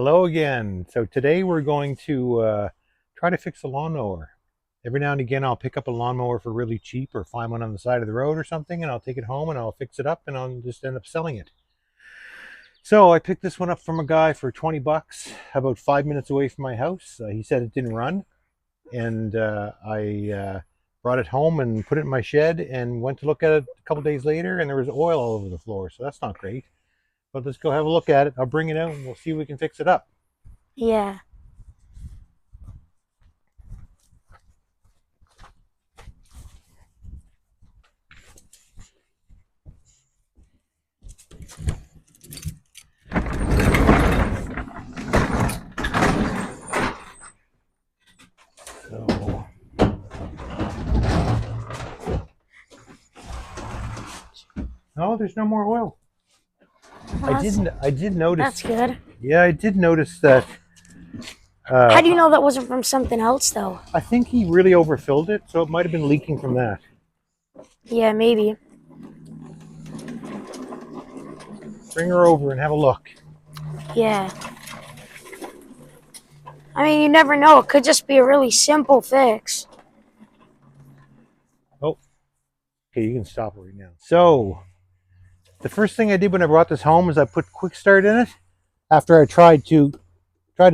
Hello again. So today we're going to try to fix a lawnmower. Every now and again I'll pick up a lawnmower for really cheap or find one on the side of the road or something, and I'll take it home and I'll fix it up and I'll just end up selling it. So I picked this one up from a guy for 20 bucks about 5 minutes away from my house. He said it didn't run, and I brought it home and put it in my shed and went to look at it a couple days later, and there was oil all over the floor, so that's not great. But let's go have a look at it. I'll bring it out and we'll see if we can fix it up. Yeah. So, oh, there's no more oil. Well, I did notice. that's good. Yeah, I did notice that. How do you know that wasn't from something else, though? I think he really overfilled it, so it might have been leaking from that. Yeah, maybe. Bring her over and have a look. Yeah. I mean, you never know. It could just be a really simple fix. Oh, okay, you can stop it right now. So, the first thing I did when I brought this home is I put quick start in it after I tried to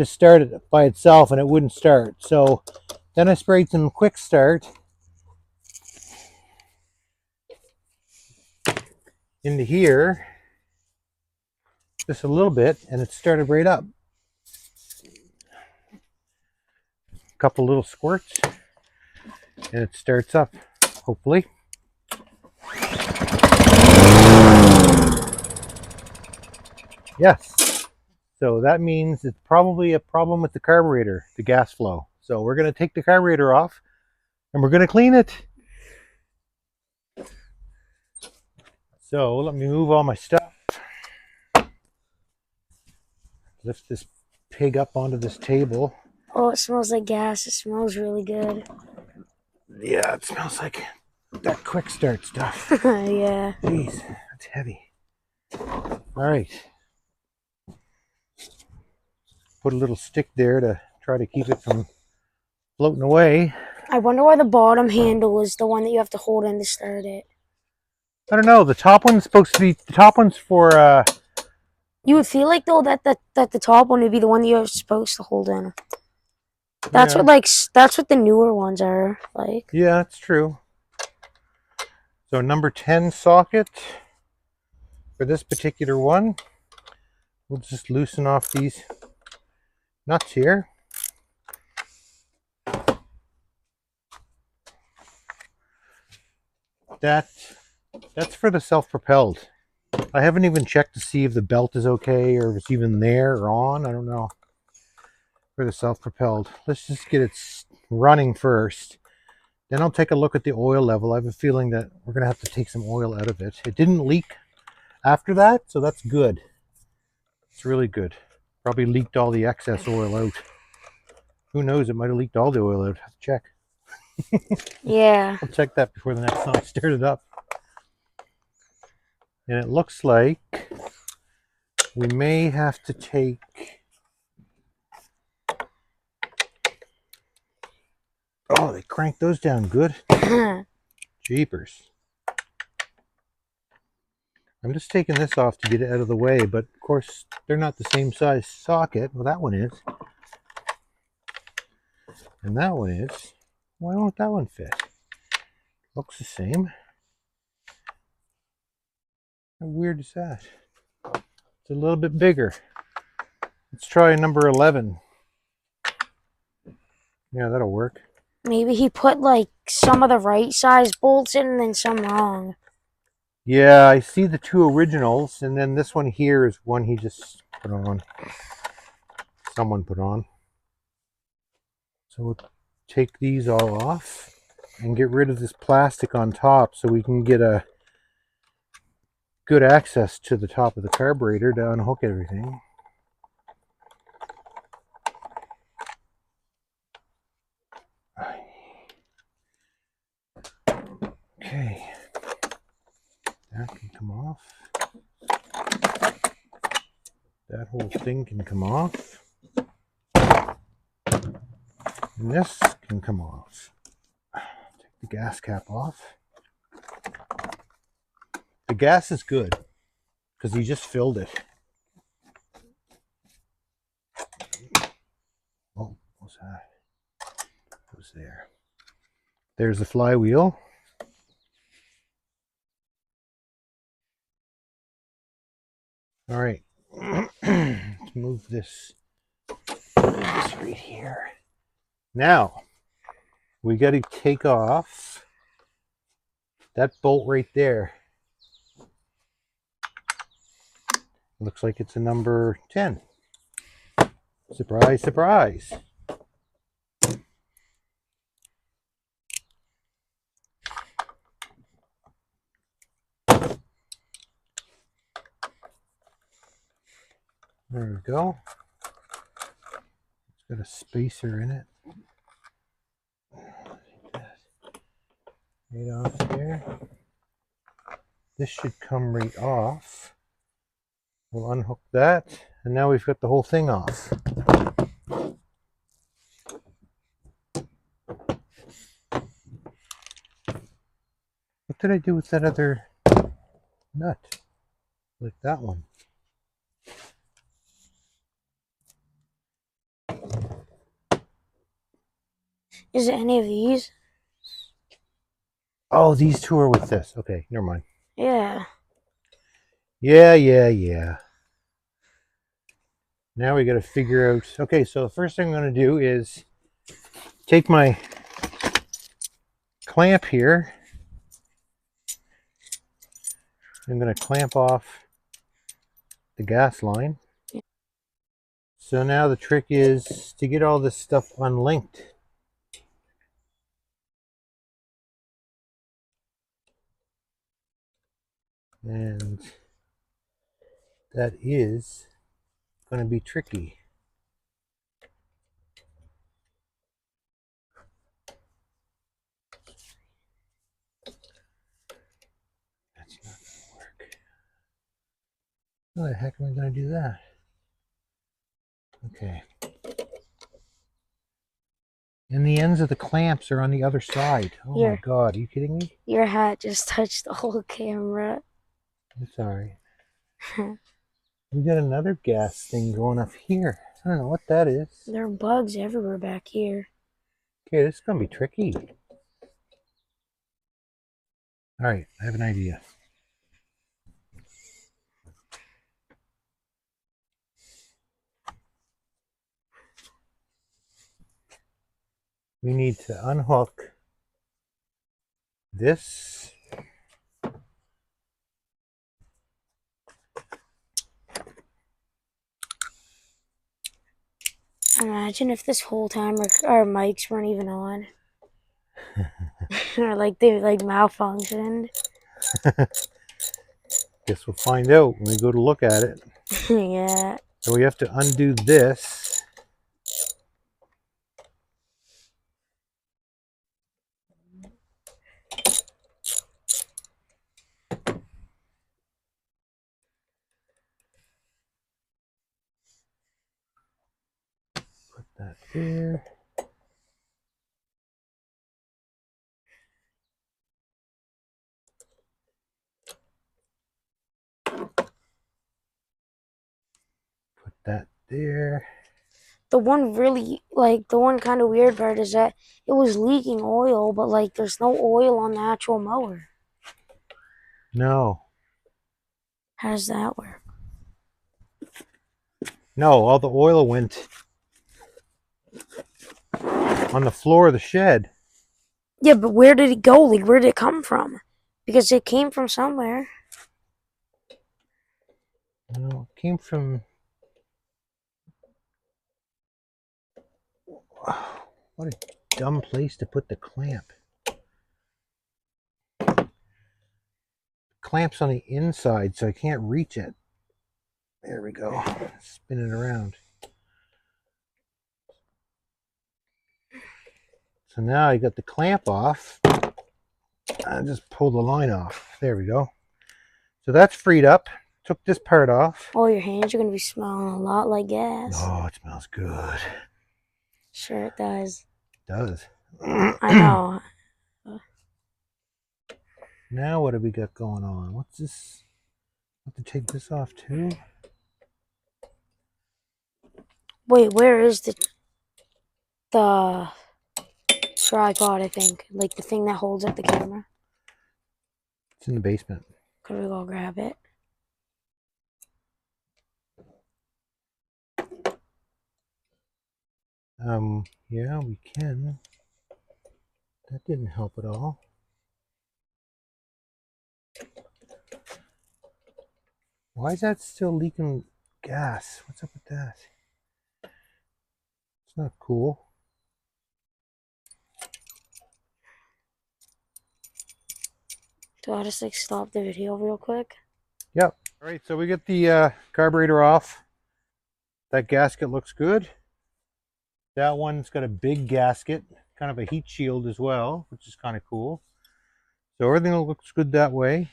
start it by itself and it wouldn't start. So then I sprayed some quick start into here just a little bit, and it started right up. A couple little squirts and it starts up, hopefully. Yes. So that means it's probably a problem with the carburetor, the gas flow. So we're going to take the carburetor off and we're going to clean it. So let me move all my stuff. Lift this pig up onto this table. Oh, it smells like gas. It smells really good. Yeah, it smells like that quick start stuff. Yeah. Jeez, that's heavy. All right. Put a little stick there to try to keep it from floating away. I wonder why the bottom handle is the one that you have to hold in to start it. I don't know. The top one's supposed to be, the top one's for, You would feel like, though, that the top one would be the one that you're supposed to hold in. That's yeah. that's what the newer ones are like. Yeah, that's true. So number 10 socket for this particular one. We'll just loosen off these nuts here. That's for the self-propelled. I haven't even checked to see if the belt is okay or if it's even there or on. I don't know. For the self-propelled. Let's just get it running first. Then I'll take a look at the oil level. I have a feeling that we're going to have to take some oil out of it. It didn't leak after that, so that's good. It's really good. Probably leaked all the excess oil out. Who knows? It might have leaked all the oil out. Have to check. Yeah. I'll check that before the next time I start it up. And it looks like we may have to take oh, they cranked those down good. Jeepers. I'm just taking this off to get it out of the way, but of course they're not the same size socket. Well, that one is. And that one is. Why won't that one fit? Looks the same. How weird is that? It's a little bit bigger. Let's try number 11. Yeah, that'll work. Maybe he put like some of the right size bolts in and then some wrong. Yeah, I see the two originals, and then this one here is one he just put on. Someone put on. So we'll take these all off and get rid of this plastic on top so we can get a good access to the top of the carburetor to unhook everything. Okay, that can come off. That whole thing can come off. And this can come off. Take the gas cap off. The gas is good because he just filled it. Oh, what was that? What was there? There's the flywheel. All right. Let's move this right here. Now, we got to take off that bolt right there. Looks like it's a number 10. Surprise, surprise. There we go. It's got a spacer in it. Right off there. This should come right off. We'll unhook that, and now we've got the whole thing off. What did I do with that other nut? Like that one. Is it any of these? Oh, these two are with this. Okay, never mind. Yeah. Yeah. Now we got to figure out. Okay, so the first thing I'm going to do is take my clamp here. I'm going to clamp off the gas line. So now the trick is to get all this stuff unlinked. And that is going to be tricky. That's not going to work. How the heck am I going to do that? Okay. And the ends of the clamps are on the other side. Oh my God, are you kidding me? Your hat just touched the whole camera. It's alright. We got another gas thing going up here. I don't know what that is. There are bugs everywhere back here. Okay, this is going to be tricky. Alright, I have an idea. We need to unhook this. Imagine if this whole time our mics weren't even on. Or like they malfunctioned. Guess we'll find out when we go to look at it. Yeah. So we have to undo this. Put that there. Put that there. The one kind of weird part is that it was leaking oil, but like there's no oil on the actual mower. No. How does that work? No, all the oil went on the floor of the shed. Yeah, but where did it go? Like, where did it come from? Because it came from somewhere. No, it came from... Oh, what a dumb place to put the clamp. The clamp's on the inside, so I can't reach it. There we go. Spin it around. So now I got the clamp off. I just pull the line off. There we go. So that's freed up. took this part off. Oh, your hands are going to be smelling a lot like gas. Oh, it smells good. Sure it does. It does. I know. Now what do we got going on? What's this? I have to take this off too. Wait, where is the tripod, I think? Like the thing that holds up the camera? It's in the basement. Could we go grab it? Yeah, we can. That didn't help at all. Why is that still leaking gas? What's up with that? It's not cool. Do I just like stop the video real quick? Yep. All right, so we get the carburetor off. That gasket looks good. That one's got a big gasket, kind of a heat shield as well, which is kind of cool. So everything looks good that way.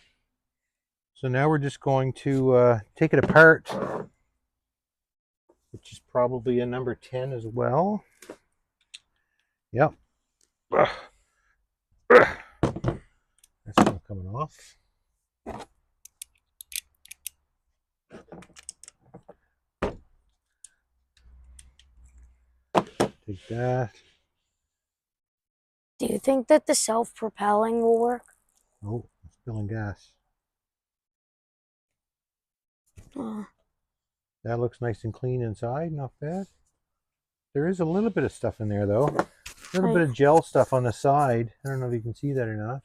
So now we're just going to take it apart, which is probably a number 10 as well. Yep. That's not coming off. Take that. Do you think that the self-propelling will work? Oh, it's spilling gas. That looks nice and clean inside, not bad. There is a little bit of stuff in there though. A little bit of gel stuff on the side. I don't know if you can see that or not.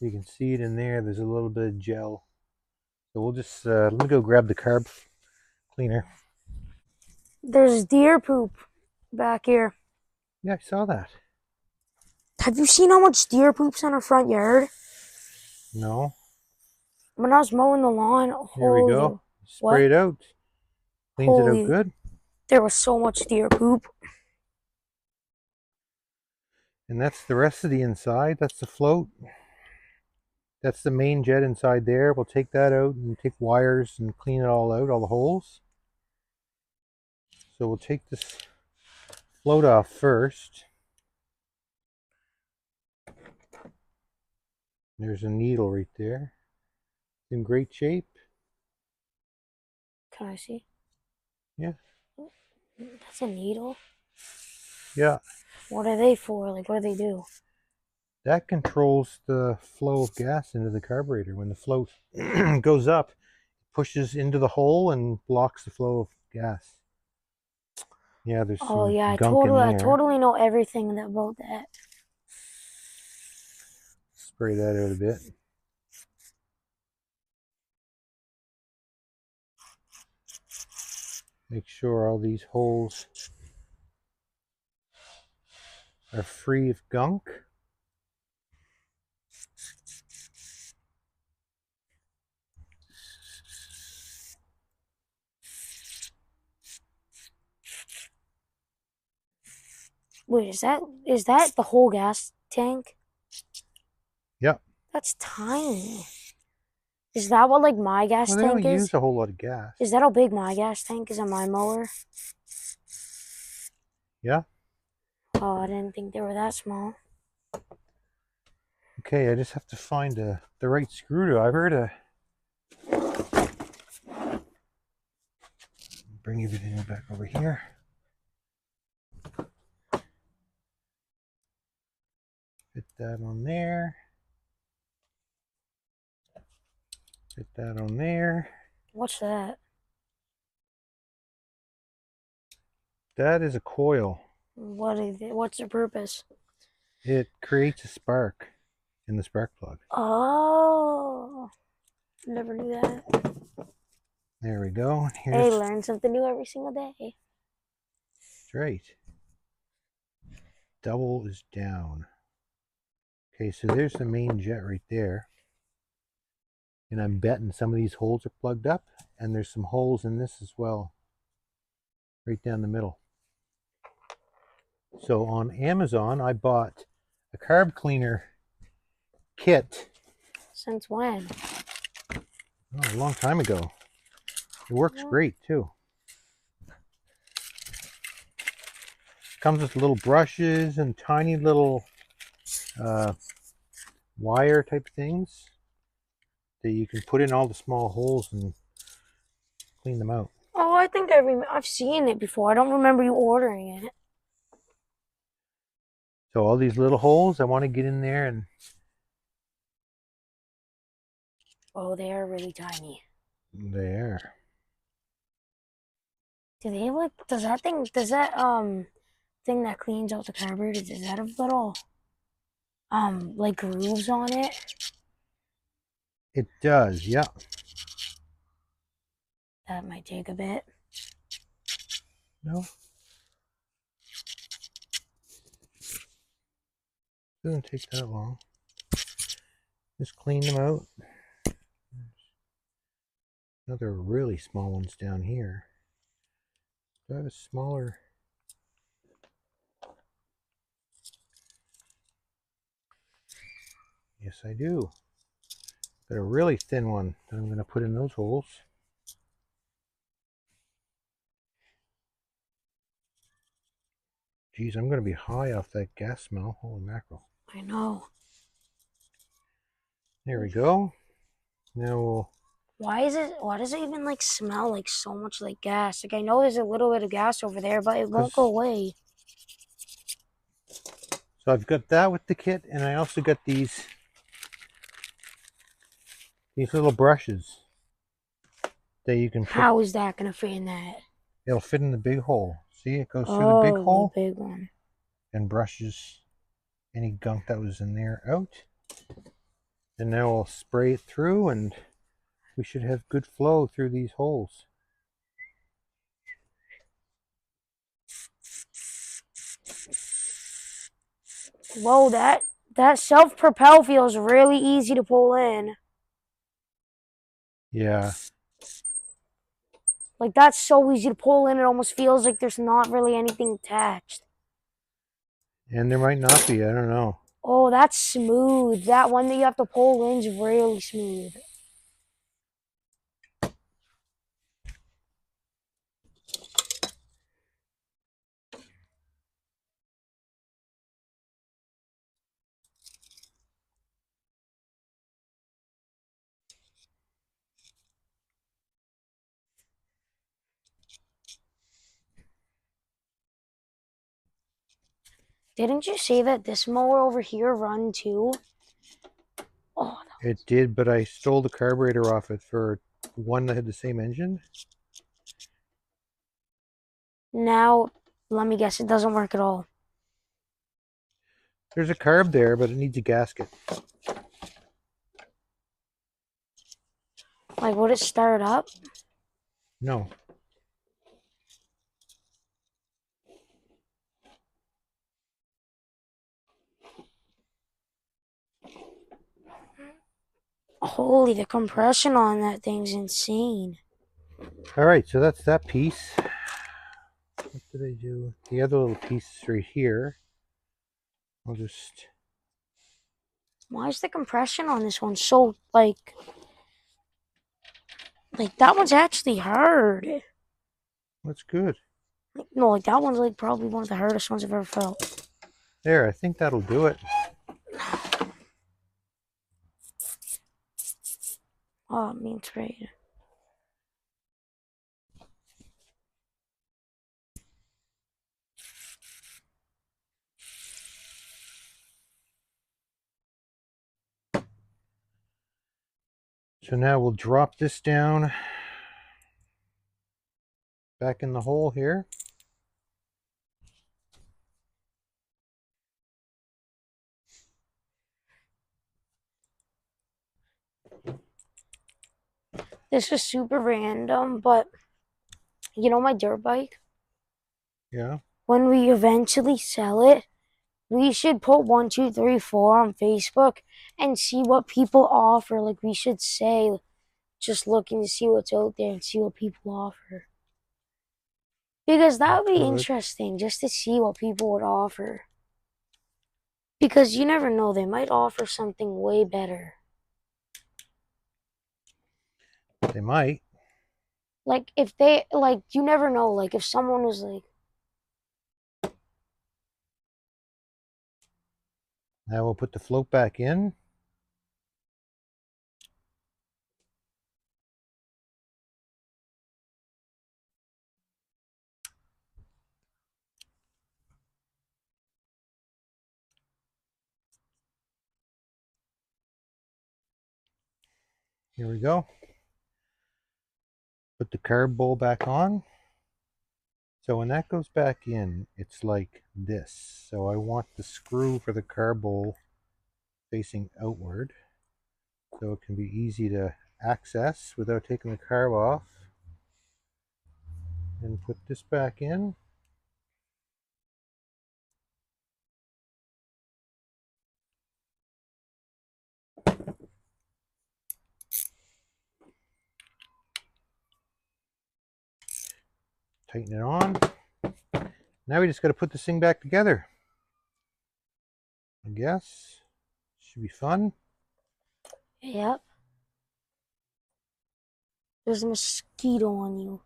You can see it in there. There's a little bit of gel. So we'll just, let me go grab the carb cleaner. There's deer poop back here. Yeah, I saw that. Have you seen how much deer poops in our front yard? No. When I was mowing the lawn, Here we go. Spray it out. Cleans it out good. There was so much deer poop. And that's the rest of the inside. That's the float. That's the main jet inside there. We'll take that out and take wires and clean it all out, all the holes. So we'll take this float off first. There's a needle right there. It's in great shape. Can I see? Yeah. That's a needle? Yeah. What are they for? Like, what do they do? That controls the flow of gas into the carburetor. When the float goes up, it pushes into the hole and blocks the flow of gas. Yeah, there's some gunk in there. I totally know everything about that. Spray that out a bit. Make sure all these holes are free of gunk. Wait, is that the whole gas tank? Yep. That's tiny. Is that what like my gas tank is? They don't use a whole lot of gas. Is that how big my gas tank is on my mower? Yeah. Oh, I didn't think they were that small. Okay, I just have to find the right screwdriver to bring everything back over here. Fit that on there. Fit that on there. What's that? That is a coil. What's the purpose? It creates a spark in the spark plug. Oh, never knew that. There we go. Hey, learn something new every single day. That's right. Double is down. Okay, so there's the main jet right there. And I'm betting some of these holes are plugged up, and there's some holes in this as well. Right down the middle. So on Amazon, I bought a carb cleaner kit. Since when? Oh, a long time ago. It works great too. Comes with little brushes and tiny little wire type things that you can put in all the small holes and clean them out. Oh, I think I've seen it before. I don't remember you ordering it. So all these little holes, I want to get in there and Oh, they are really tiny. there. Do they have like, does that thing that cleans out the carburetor, does that have little like grooves on it? It does, yeah. That might take a bit. No. Doesn't take that long. Just clean them out. Another really small ones down here. Do I have a smaller? Yes, I do. Got a really thin one that I'm going to put in those holes. Geez, I'm going to be high off that gas smell. Holy mackerel. I know. There we go. Now we'll... Why does it even like smell like so much like gas? Like I know there's a little bit of gas over there, but it won't go away. So I've got that with the kit, and I also got these little brushes that you can put. How is that gonna fit in that? It'll fit in the big hole. See, it goes through the big hole. The big one. And brushes any gunk that was in there out. And now we'll spray it through, and we should have good flow through these holes. Whoa, that self-propel feels really easy to pull in. Yeah. Like that's so easy to pull in, it almost feels like there's not really anything attached. And there might not be, I don't know. Oh, that's smooth. That one that you have to pull in is really smooth. Didn't you say that this mower over here run too? Oh, It did, but I stole the carburetor off it for one that had the same engine. now let me guess, it doesn't work at all. There's a carb there, but it needs a gasket. Like, would it start up? No. Holy, the compression on that thing's insane. All right, so that's that piece. What did I do? The other little piece right here. I'll just... Why is the compression on this one so, like that one's actually hard. That's good. No, like that one's like probably one of the hardest ones I've ever felt. There, I think that'll do it. Oh, it means great. So now we'll drop this down back in the hole here. This is super random, but you know my dirt bike? Yeah. When we eventually sell it, we should put 1, 2, 3, 4 on Facebook and see what people offer. Like we should say, just looking to see what's out there and see what people offer. Because that would be interesting, just to see what people would offer. Because you never know, they might offer something way better. They might. Like if they like, you never know. Like if someone was like, Now we'll put the float back in. Here we go. Put the carb bowl back on. So when that goes back in, it's like this. So I want the screw for the carb bowl facing outward, so it can be easy to access without taking the carb off. And put this back in. Tighten it on. Now we just got to put this thing back together. I guess. Should be fun. "Yep, there's a mosquito on you."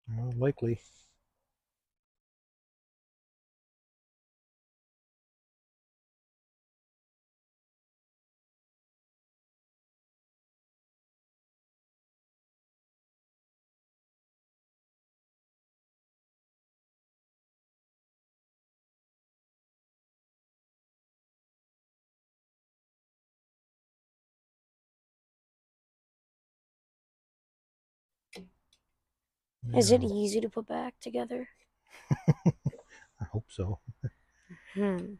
Well, likely. Is it Now, easy to put back together? I hope so. Hmm.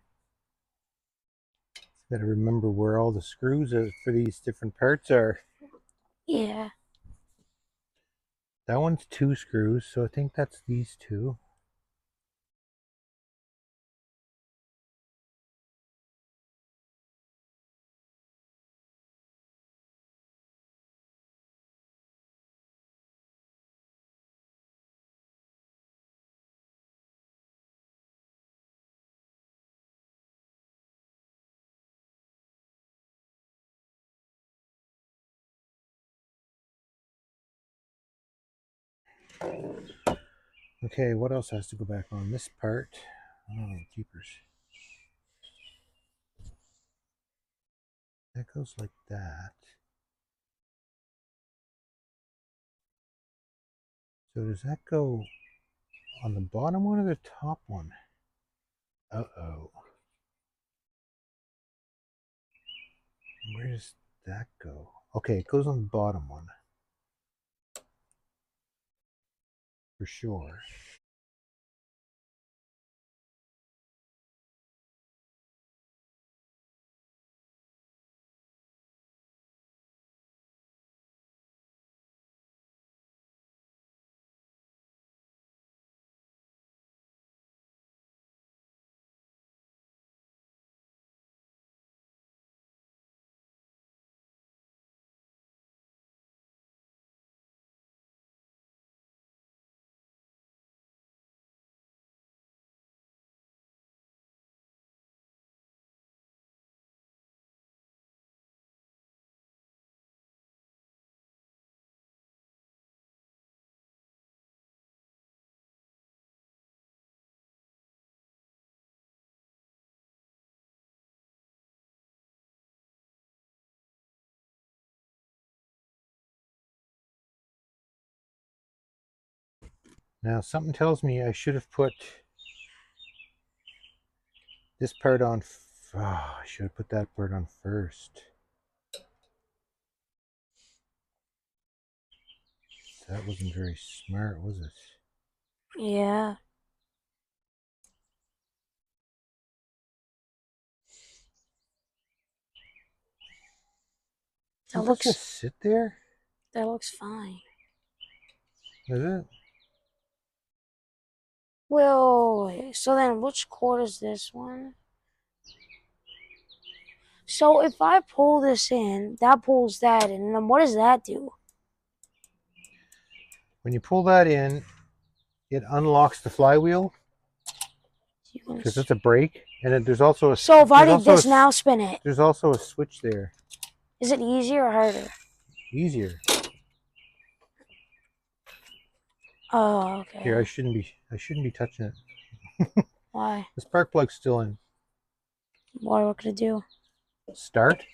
Got to remember where all the screws for these different parts are. Yeah. That one's 2 screws, so I think that's these 2. Okay, what else has to go back on this part? Oh, jeepers. That goes like that. So does that go on the bottom one or the top one? Uh-oh. Where does that go? Okay, it goes on the bottom one. For sure. Now something tells me I should have put this part on. I should have put that part on first. That wasn't very smart, was it? Yeah. That Doesn't this just looks sit there? fine. Is it? Well, so then which cord is this one? So if I pull this in, that pulls that in, and then what does that do? When you pull that in, it unlocks the flywheel because it's a brake, and there's also So if I did this now, spin it. There's also a switch there. Is it easier or harder? easier. Oh, okay. Here, I shouldn't be touching it. Why? The spark plug's still in. Why? What could it do? Start.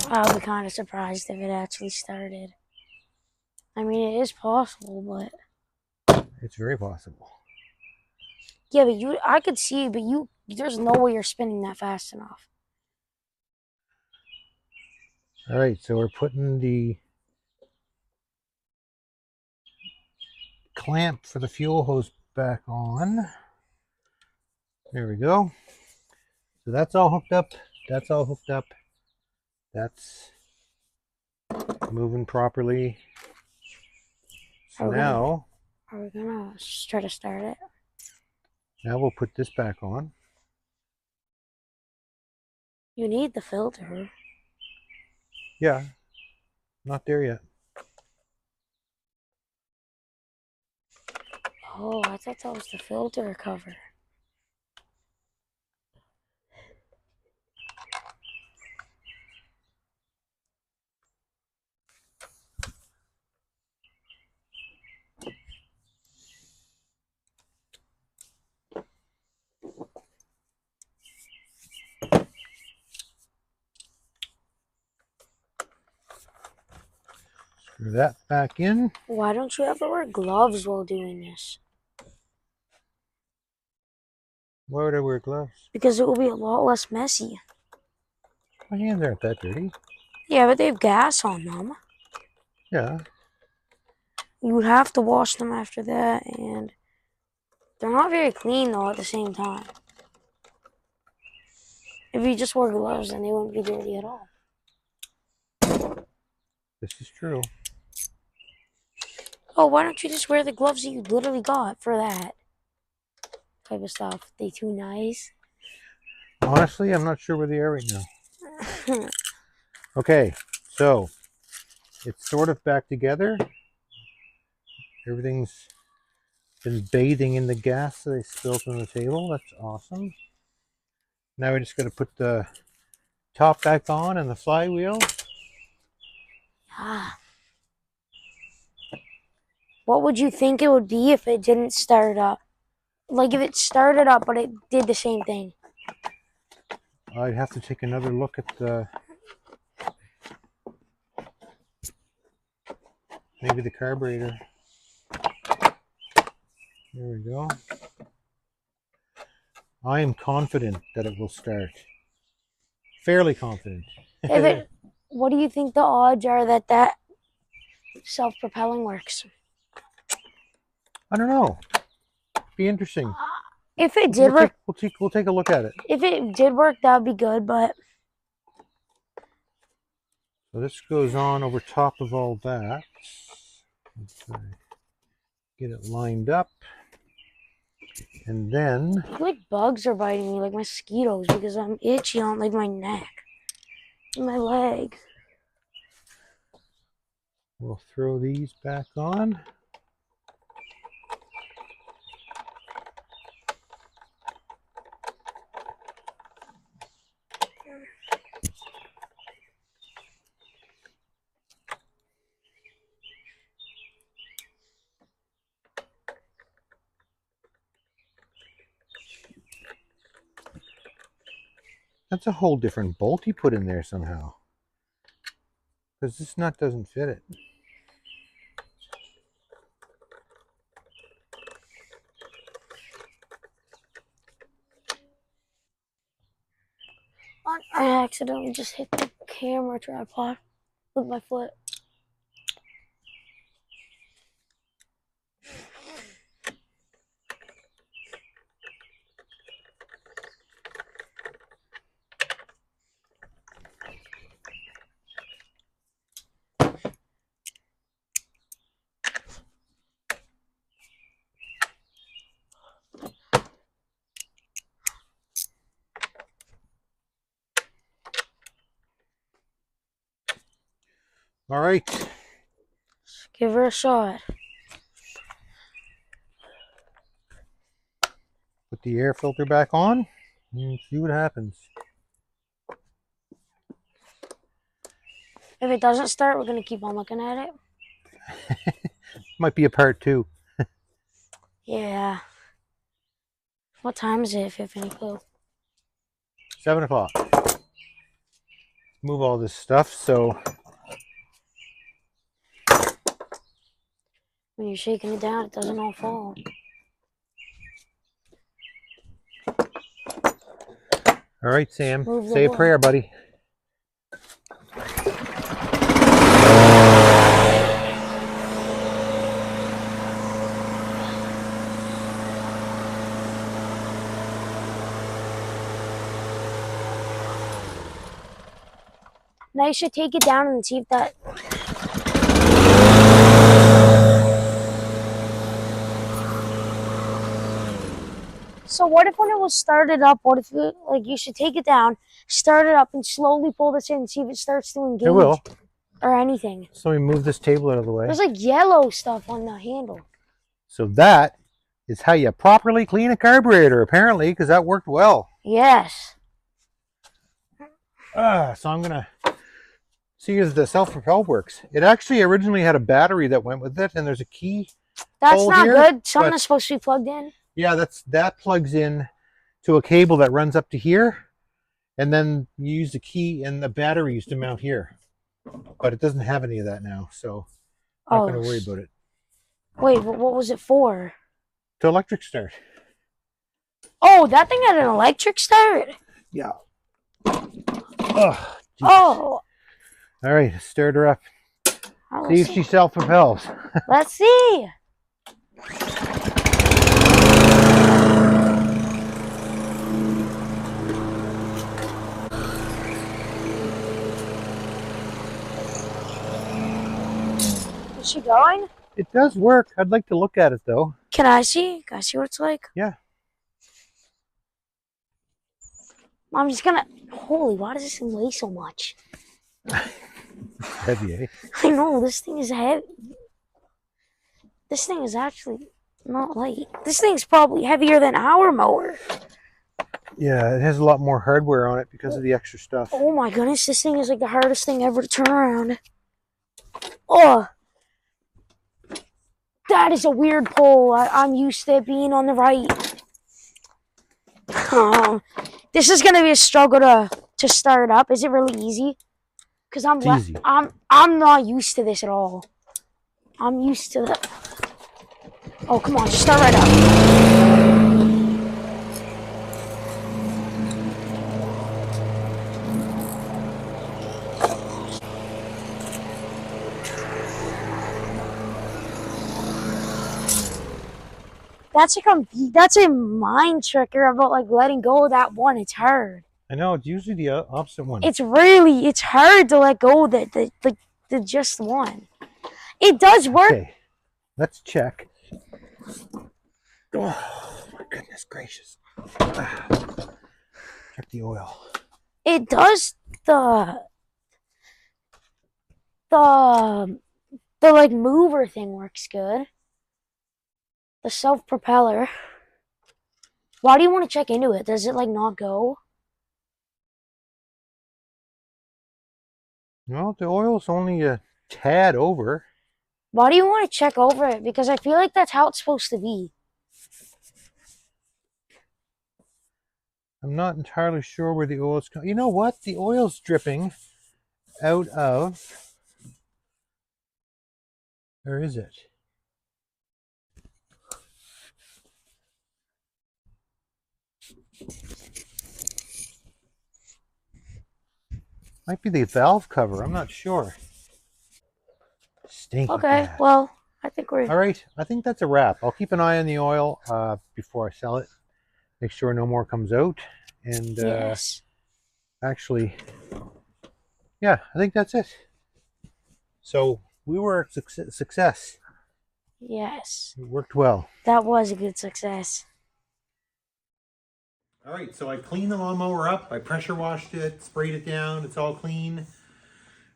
I'll be kind of surprised if it actually started. I mean, it is possible, but It's very possible. yeah, but I could see, but there's no way you're spinning that fast enough. All right, so we're putting the clamp for the fuel hose back on. There we go. So that's all hooked up. That's all hooked up. That's moving properly. So now Are we gonna try to start it? Now we'll put this back on. You need the filter. Yeah, not there yet. Oh, I thought that was the filter cover. Screw that back in. Why don't you ever wear gloves while doing this? Why would I wear gloves? Because it will be a lot less messy. My hands aren't that dirty. Yeah, but they have gas on them. Yeah. You would have to wash them after that, and they're not very clean though at the same time. If you just wore gloves, then they wouldn't be dirty at all. This is true. Oh, why don't you just wear the gloves that you literally got for that type of stuff? They too nice. Honestly, I'm not sure where they are right now. Okay, so it's sort of back together. Everything's been bathing in the gas that I spilled on the table. That's awesome. Now we just got to put the top back on and the flywheel. Ah. What would you think it would be if it didn't start up? Like if it started up but it did the same thing. I'd have to take another look at the maybe the carburetor. There we go. I am confident that it will start. Fairly confident. What do you think the odds are that self-propelling works? I don't know. Be interesting. If it did work, we'll take a look at it. if it did work, that'd be good. But so this goes on over top of all that. Let's get it lined up, and then I feel like bugs are biting me, like mosquitoes, because I'm itchy on like my neck and my leg. We'll throw these back on. That's a whole different bolt he put in there somehow. Because this nut doesn't fit it. I accidentally just hit the camera tripod with my foot. All right. Let's give her a shot. Put the air filter back on and see what happens. If it doesn't start, we're gonna keep on looking at it. Might be a part 2. Yeah. What time is it, if you have any clue? 7 o'clock. Move all this stuff so When you're shaking it down, it doesn't all fall. all right, Sam, Move the say a wood. prayer, buddy. Now you should take it down and see if that. So what if when it was started up, what if it, like you should take it down, start it up, and slowly pull this in and see if it starts to engage It will. or anything. So let me move this table out of the way. There's like yellow stuff on the handle. So that is how you properly clean a carburetor, apparently, because that worked well. Yes. So I'm gonna see if the self-propel works. It actually originally had a battery that went with it, and there's a key. That's hole not here, good. Something but- is supposed to be plugged in. Yeah, that plugs in to a cable that runs up to here, and then you use the key and the batteries to mount here. But it doesn't have any of that now, so I'm not going to worry about it. Wait, but what was it for? To electric start. Oh, that thing had an electric start. Yeah. Oh. Oh. All right, start her up. Oh, See if she self-propels. Let's see. Is she going? It does work. I'd like to look at it though. Can I see? Can I see what it's like? Yeah. I'm just gonna. Holy, why does this thing weigh so much? Heavy, eh? I know, this thing is heavy. This thing is actually not light. This thing's probably heavier than our mower. Yeah, it has a lot more hardware on it because of the extra stuff. Oh my goodness, this thing is like the hardest thing ever to turn around. Oh. That is a weird pull. I'm used to it being on the right. This is gonna be a struggle to start up. Is it really easy? Because Easy. I'm not used to this at all. I'm used to the. Oh come on, just start right up. That's a mind tricker about like letting go of that one. It's hard. I know, it's usually the opposite one. It's hard to let go of the just one. It does work. Okay, let's check. Oh, my goodness gracious. Check the oil. It does the like mover thing works good. The self-propeller. Why do you want to check into it? Does it like not go? Well, the oil's only a tad over. Why do you want to check over it? Because I feel like that's how it's supposed to be. I'm not entirely sure where the oil's coming. You know what? The oil's dripping out of... Where is it? Might be the valve cover. I'm not sure. Stinky Okay, bad. well, I think we're... All right, I think that's a wrap. I'll keep an eye on the oil before I sell it. Make sure no more comes out. And yes. actually, yeah, I think that's it. So we were a success. Yes. It worked well. That was a good success. All right, so I cleaned the lawnmower up. I pressure washed it, sprayed it down. It's all clean.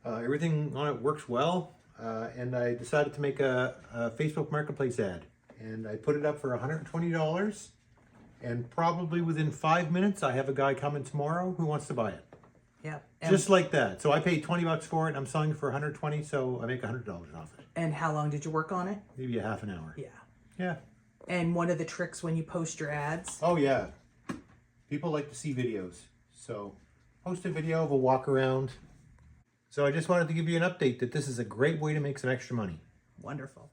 Everything on it works well. And I decided to make a Facebook Marketplace ad. And I put it up for $120. And probably within 5 minutes, I have a guy coming tomorrow who wants to buy it. Yeah. Just like that. So I paid $20 for it. And I'm selling it for 120, so I make $100 off it. And how long did you work on it? Maybe a half an hour. Yeah. Yeah. And one of the tricks when you post your ads? Oh yeah. People like to see videos. So post a video of a walk around. So I just wanted to give you an update that this is a great way to make some extra money. Wonderful.